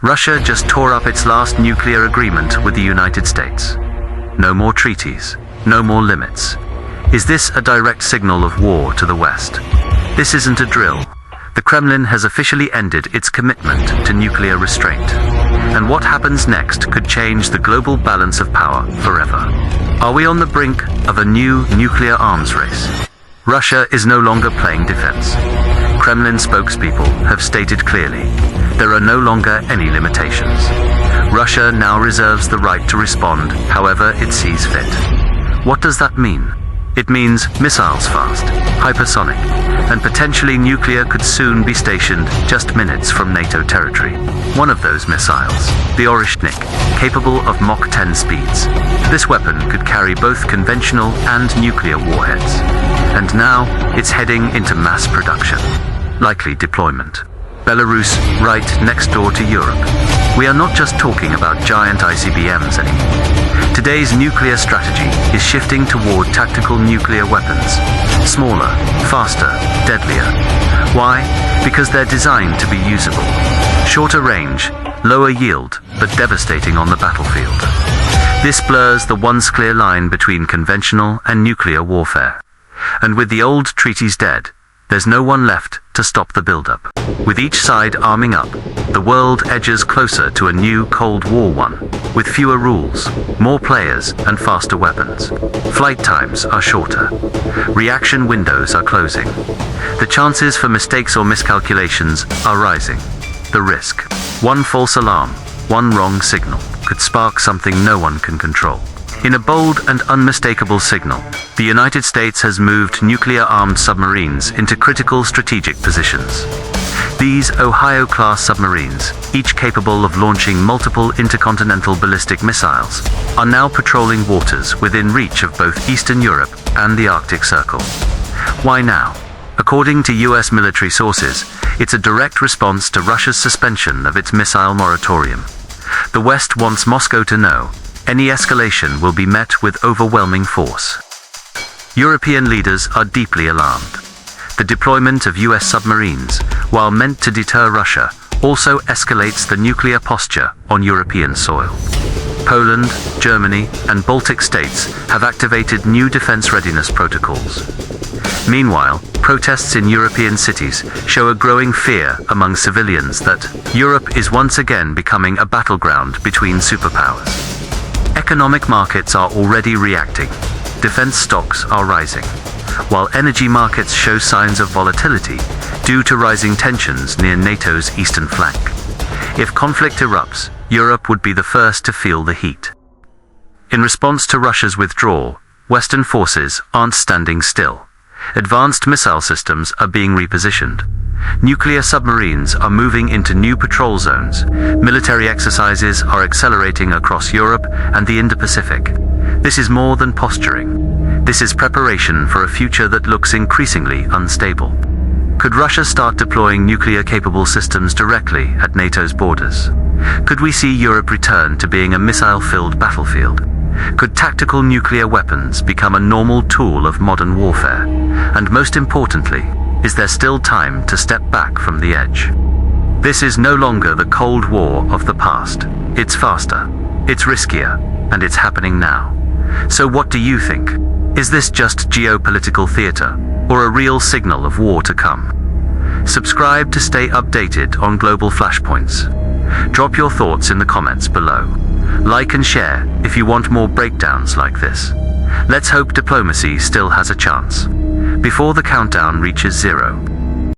Russia just tore up its last nuclear agreement with the United States. No more treaties, no more limits. Is this a direct signal of war to the West? This isn't a drill. The Kremlin has officially ended its commitment to nuclear restraint. And what happens next could change the global balance of power forever. Are we on the brink of a new nuclear arms race? Russia is no longer playing defense. Kremlin spokespeople have stated clearly, there are no longer any limitations. Russia now reserves the right to respond however it sees fit. What does that mean? It means missiles fast, hypersonic, and potentially nuclear could soon be stationed just minutes from NATO territory. One of those missiles, the Restraint, capable of Mach 10 speeds. This weapon could carry both conventional and nuclear warheads. And now, it's heading into mass production. Likely deployment. Belarus, right next door to Europe. We are not just talking about giant ICBMs anymore. Today's nuclear strategy is shifting toward tactical nuclear weapons. Smaller, faster, deadlier. Why? Because they're designed to be usable. Shorter range, lower yield, but devastating on the battlefield. This blurs the once clear line between conventional and nuclear warfare. And with the old treaties dead, there's no one left to stop the buildup. With each side arming up, the world edges closer to a new Cold War one, with fewer rules, more players, and faster weapons. Flight times are shorter. Reaction windows are closing. The chances for mistakes or miscalculations are rising. The risk. One false alarm, one wrong signal, could spark something no one can control. In a bold and unmistakable signal, the United States has moved nuclear-armed submarines into critical strategic positions. These Ohio-class submarines, each capable of launching multiple intercontinental ballistic missiles, are now patrolling waters within reach of both Eastern Europe and the Arctic Circle. Why now? According to US military sources, it's a direct response to Russia's suspension of its missile moratorium. The West wants Moscow to know any escalation will be met with overwhelming force. European leaders are deeply alarmed. The deployment of US submarines, while meant to deter Russia, also escalates the nuclear posture on European soil. Poland, Germany, and Baltic states have activated new defense readiness protocols. Meanwhile, protests in European cities show a growing fear among civilians that Europe is once again becoming a battleground between superpowers. Economic markets are already reacting. Defense stocks are rising, while energy markets show signs of volatility due to rising tensions near NATO's eastern flank. If conflict erupts, Europe would be the first to feel the heat. In response to Russia's withdrawal, Western forces aren't standing still. Advanced missile systems are being repositioned. Nuclear submarines are moving into new patrol zones. Military exercises are accelerating across Europe and the Indo-Pacific. This is more than posturing. This is preparation for a future that looks increasingly unstable. Could Russia start deploying nuclear-capable systems directly at NATO's borders? Could we see Europe return to being a missile-filled battlefield? Could tactical nuclear weapons become a normal tool of modern warfare? And most importantly, is there still time to step back from the edge? This is no longer the Cold War of the past. It's faster, it's riskier, and it's happening now. So what do you think? Is this just geopolitical theater, or a real signal of war to come? Subscribe to stay updated on global flashpoints. Drop your thoughts in the comments below. Like and share if you want more breakdowns like this. Let's hope diplomacy still has a chance. Before the countdown reaches 0.